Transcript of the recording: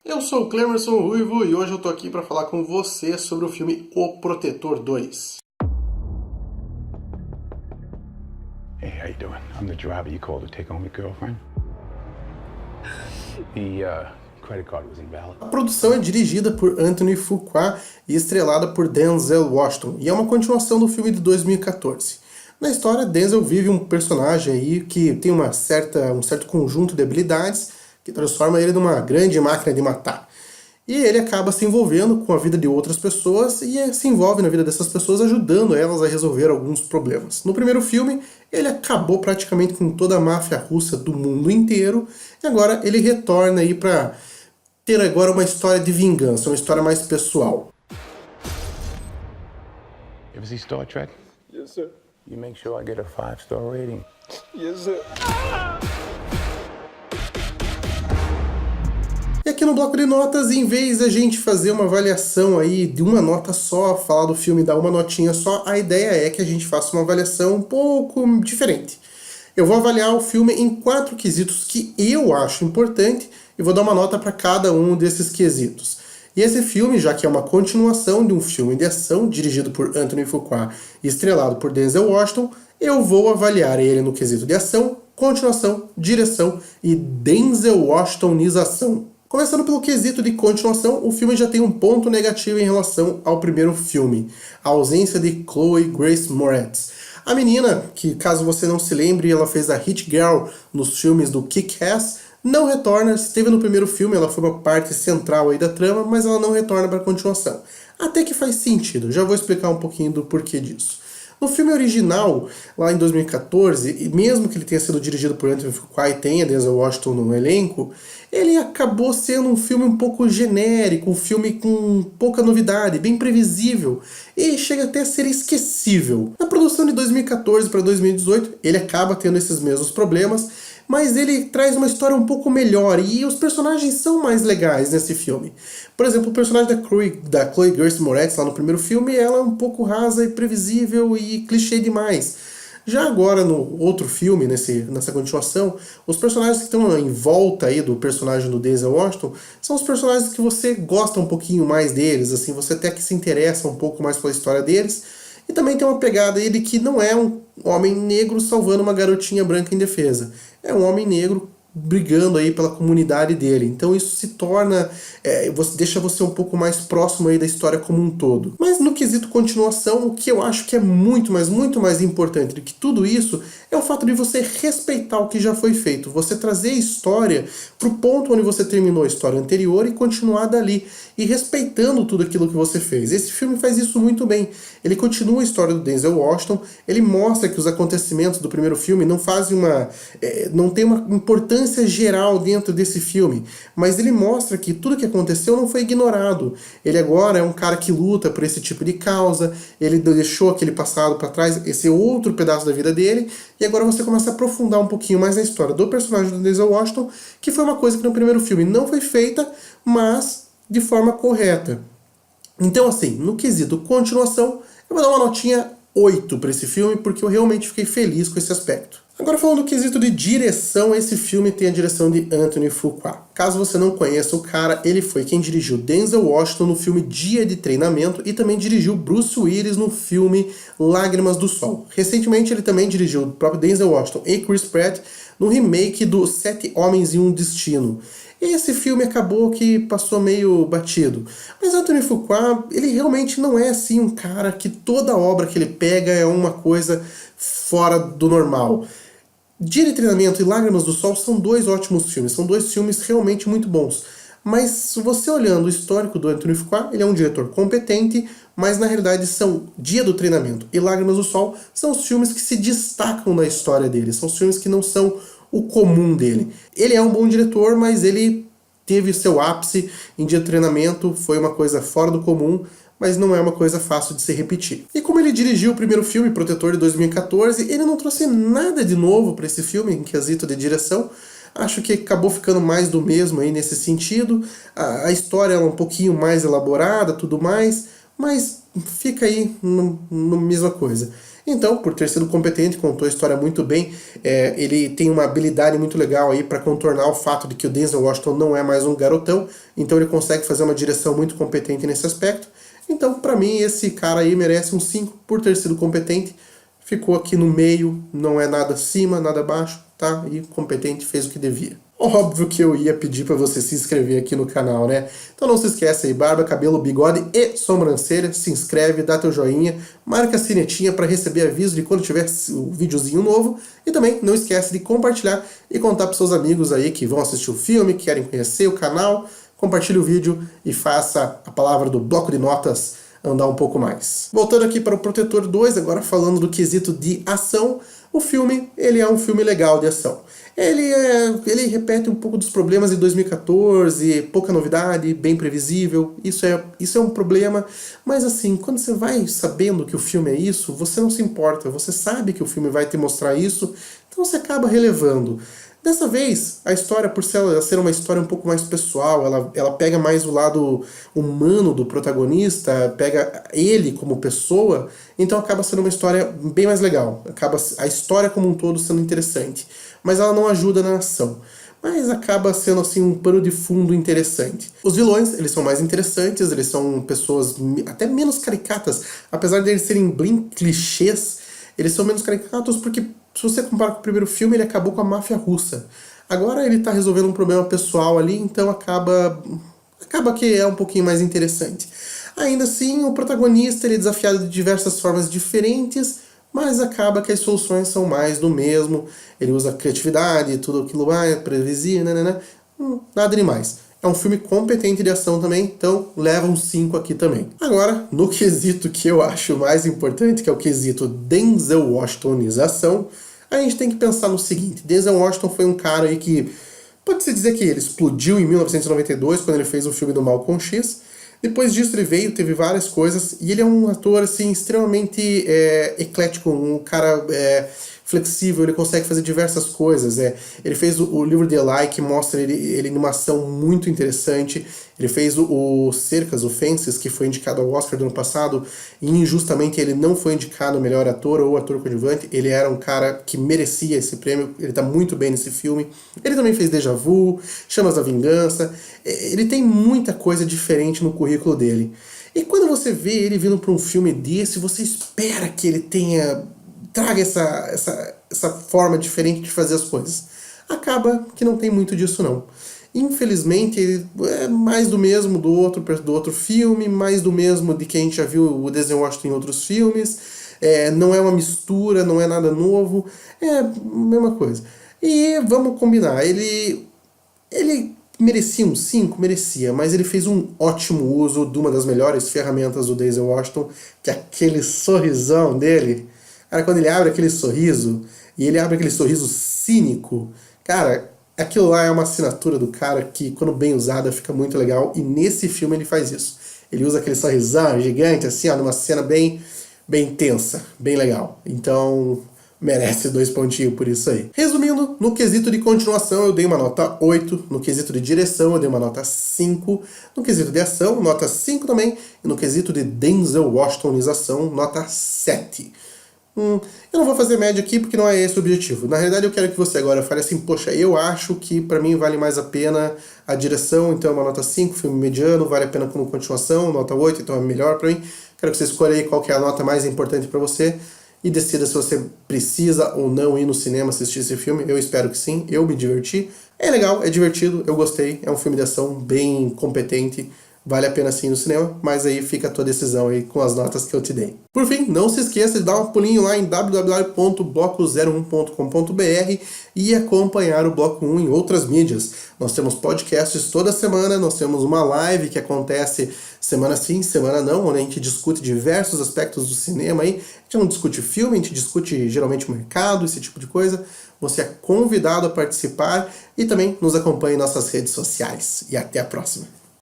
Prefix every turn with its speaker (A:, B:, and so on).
A: Eu sou o Clemerson Ruivo e hoje eu tô aqui para falar com você sobre o filme O Protetor 2.
B: Hey, how you doing? I'm the driver you called to take home your girlfriend. The credit card was invalid.
A: A produção é dirigida por Anthony Fuqua e estrelada por Denzel Washington, e é uma continuação do filme de 2014. Na história, Denzel vive um personagem aí que tem um certo conjunto de habilidades que transforma ele numa grande máquina de matar. E ele acaba se envolvendo com a vida de outras pessoas e se envolve na vida dessas pessoas ajudando elas a resolver alguns problemas. No primeiro filme, ele acabou praticamente com toda a máfia russa do mundo inteiro e agora ele retorna aí para ter agora uma história de vingança, uma história mais pessoal.
B: You ever see Star Trek?
C: Yes, sir.
B: You make sure I get a 5-star rating.
C: Yes, sir.
A: E aqui no bloco de notas, em vez da gente fazer uma avaliação aí de uma nota só, falar do filme e dar uma notinha só, a ideia é que a gente faça uma avaliação um pouco diferente. Eu vou avaliar o filme em 4 quesitos que eu acho importante e vou dar uma nota para cada um desses quesitos. E esse filme, já que é uma continuação de um filme de ação dirigido por Anthony Fuqua e estrelado por Denzel Washington, eu vou avaliar ele no quesito de ação, continuação, direção e Denzel Washingtonização. Começando pelo quesito de continuação, o filme já tem um ponto negativo em relação ao primeiro filme, a ausência de Chloe Grace Moretz. A menina, que caso você não se lembre, ela fez a Hit Girl nos filmes do Kick-Ass, não retorna, esteve no primeiro filme, ela foi uma parte central aí da trama, mas ela não retorna para a continuação. Até que faz sentido, já vou explicar um pouquinho do porquê disso. No filme original, lá em 2014, e mesmo que ele tenha sido dirigido por Anthony Fuqua e tenha Denzel Washington no elenco, ele acabou sendo um filme um pouco genérico, um filme com pouca novidade, bem previsível, e chega até a ser esquecível. Na produção de 2014 para 2018, ele acaba tendo esses mesmos problemas, mas ele traz uma história um pouco melhor e os personagens são mais legais nesse filme. Por exemplo, o personagem da Chloe Grace Moretz lá no primeiro filme, ela é um pouco rasa e previsível e clichê demais. Já agora no outro filme, nessa continuação, os personagens que estão em volta aí do personagem do Denzel Washington são os personagens que você gosta um pouquinho mais deles, assim, você até que se interessa um pouco mais pela história deles. E também tem uma pegada aí de que não é um homem negro salvando uma garotinha branca indefesa. É um homem negro brigando aí pela comunidade dele. Então isso se torna, deixa você um pouco mais próximo aí da história como um todo. Mas no quesito continuação, o que eu acho que é muito mais importante do que tudo isso é o fato de você respeitar o que já foi feito. Você trazer a história para o ponto onde você terminou a história anterior e continuar dali. E respeitando tudo aquilo que você fez. Esse filme faz isso muito bem. Ele continua a história do Denzel Washington, ele mostra que os acontecimentos do primeiro filme não tem uma importância geral dentro desse filme, mas ele mostra que tudo que aconteceu não foi ignorado. Ele agora é um cara que luta por esse tipo de causa, ele deixou aquele passado para trás, esse outro pedaço da vida dele, e agora você começa a aprofundar um pouquinho mais na história do personagem do Denzel Washington, que foi uma coisa que no primeiro filme não foi feita, mas de forma correta. Então, assim, no quesito continuação, eu vou dar uma notinha 8 para esse filme, porque eu realmente fiquei feliz com esse aspecto. Agora, falando do quesito de direção, esse filme tem a direção de Anthony Fuqua. Caso você não conheça o cara, ele foi quem dirigiu Denzel Washington no filme Dia de Treinamento e também dirigiu Bruce Willis no filme Lágrimas do Sol. Recentemente, ele também dirigiu o próprio Denzel Washington e Chris Pratt no remake do 7 Homens e um Destino. Esse filme acabou que passou meio batido. Mas Anthony Fuqua, ele realmente não é assim um cara que toda obra que ele pega é uma coisa fora do normal. Dia de Treinamento e Lágrimas do Sol são 2 ótimos filmes, são 2 filmes realmente muito bons. Mas você olhando o histórico do Anthony Fuqua, ele é um diretor competente, mas na realidade são Dia do Treinamento e Lágrimas do Sol são os filmes que se destacam na história dele, são os filmes que não são o comum dele. Ele é um bom diretor, mas ele teve seu ápice em Dia de Treinamento, foi uma coisa fora do comum, mas não é uma coisa fácil de se repetir. E como ele dirigiu o primeiro filme, Protetor, de 2014, ele não trouxe nada de novo para esse filme, em quesito de direção. Acho que acabou ficando mais do mesmo aí nesse sentido. A história é um pouquinho mais elaborada, tudo mais, mas fica aí na mesma coisa. Então, por ter sido competente, contou a história muito bem, ele tem uma habilidade muito legal aí para contornar o fato de que o Denzel Washington não é mais um garotão, então ele consegue fazer uma direção muito competente nesse aspecto. Então, para mim, esse cara aí merece um 5 por ter sido competente, ficou aqui no meio, não é nada acima, nada abaixo, tá? E competente, fez o que devia. Óbvio que eu ia pedir para você se inscrever aqui no canal, né? Então não se esquece aí, barba, cabelo, bigode e sobrancelha, se inscreve, dá teu joinha, marca a sinetinha para receber aviso de quando tiver o videozinho novo, e também não esquece de compartilhar e contar para seus amigos aí que vão assistir o filme, que querem conhecer o canal, compartilhe o vídeo e faça a palavra do bloco de notas andar um pouco mais. Voltando aqui para o Protetor 2, agora falando do quesito de ação, o filme, ele é um filme legal de ação. Ele repete um pouco dos problemas de 2014, pouca novidade, bem previsível, isso é um problema, mas assim, quando você vai sabendo que o filme é isso, você não se importa, você sabe que o filme vai te mostrar isso, então você acaba relevando. Dessa vez, a história, por ser uma história um pouco mais pessoal, ela pega mais o lado humano do protagonista, pega ele como pessoa, então acaba sendo uma história bem mais legal. Acaba a história como um todo sendo interessante. Mas ela não ajuda na ação. Mas acaba sendo assim um pano de fundo interessante. Os vilões, eles são mais interessantes, eles são pessoas até menos caricatas. Apesar de eles serem bem clichês, eles são menos caricatos porque, se você compara com o primeiro filme, ele acabou com a máfia russa. Agora ele está resolvendo um problema pessoal ali, então acaba que é um pouquinho mais interessante. Ainda assim, o protagonista ele é desafiado de diversas formas diferentes, mas acaba que as soluções são mais do mesmo. Ele usa criatividade, tudo aquilo é previsível, nada demais. É um filme competente de ação também, então leva um 5 aqui também. Agora, no quesito que eu acho mais importante, que é o quesito Denzel Washingtonização, a gente tem que pensar no seguinte: Denzel Washington foi um cara aí que, pode-se dizer que ele explodiu em 1992, quando ele fez o filme do Malcolm X. Depois disso ele veio, teve várias coisas, e ele é um ator assim, extremamente eclético, um cara flexível, ele consegue fazer diversas coisas. Ele fez o livro de Eli, que mostra ele numa ação muito interessante. Ele fez o Cercas, o Fences, que foi indicado ao Oscar do ano passado, e injustamente ele não foi indicado melhor ator ou ator coadjuvante. Ele era um cara que merecia esse prêmio, ele tá muito bem nesse filme. Ele também fez Deja Vu, Chamas da Vingança. Ele tem muita coisa diferente no currículo dele. E quando você vê ele vindo para um filme desse, você espera que ele traga essa forma diferente de fazer as coisas. Acaba que não tem muito disso não. Infelizmente, ele é mais do mesmo do outro filme, mais do mesmo de que a gente já viu o Denzel Washington em outros filmes. Não é uma mistura, não é nada novo, é a mesma coisa. E vamos combinar, ele merecia um 5? Merecia, mas ele fez um ótimo uso de uma das melhores ferramentas do Denzel Washington, que é aquele sorrisão dele. Cara, quando ele abre aquele sorriso, e ele abre aquele sorriso cínico, cara, aquilo lá é uma assinatura do cara que, quando bem usada, fica muito legal, e nesse filme ele faz isso. Ele usa aquele sorrisão gigante, assim, ó, numa cena bem tensa, bem legal. Então, merece 2 pontinhos por isso aí. Resumindo, no quesito de continuação eu dei uma nota 8, no quesito de direção eu dei uma nota 5, no quesito de ação, nota 5 também, e no quesito de Denzel Washingtonização, nota 7. Eu não vou fazer média aqui porque não é esse o objetivo. Na realidade eu quero que você agora fale assim: poxa, eu acho que pra mim vale mais a pena a direção, então é uma nota 5, filme mediano, vale a pena como continuação, nota 8, então é melhor pra mim. Quero que você escolha aí qual que é a nota mais importante pra você e decida se você precisa ou não ir no cinema assistir esse filme. Eu espero que sim, eu me diverti. É legal, é divertido, eu gostei, é um filme de ação bem competente. Vale a pena sim no cinema, mas aí fica a tua decisão aí com as notas que eu te dei. Por fim, não se esqueça de dar um pulinho lá em www.bloco01.com.br e acompanhar o Bloco 1 em outras mídias. Nós temos podcasts toda semana, nós temos uma live que acontece semana sim, semana não, onde a gente discute diversos aspectos do cinema aí. A gente não discute filme, a gente discute geralmente o mercado, esse tipo de coisa. Você é convidado a participar e também nos acompanhe em nossas redes sociais. E até a próxima!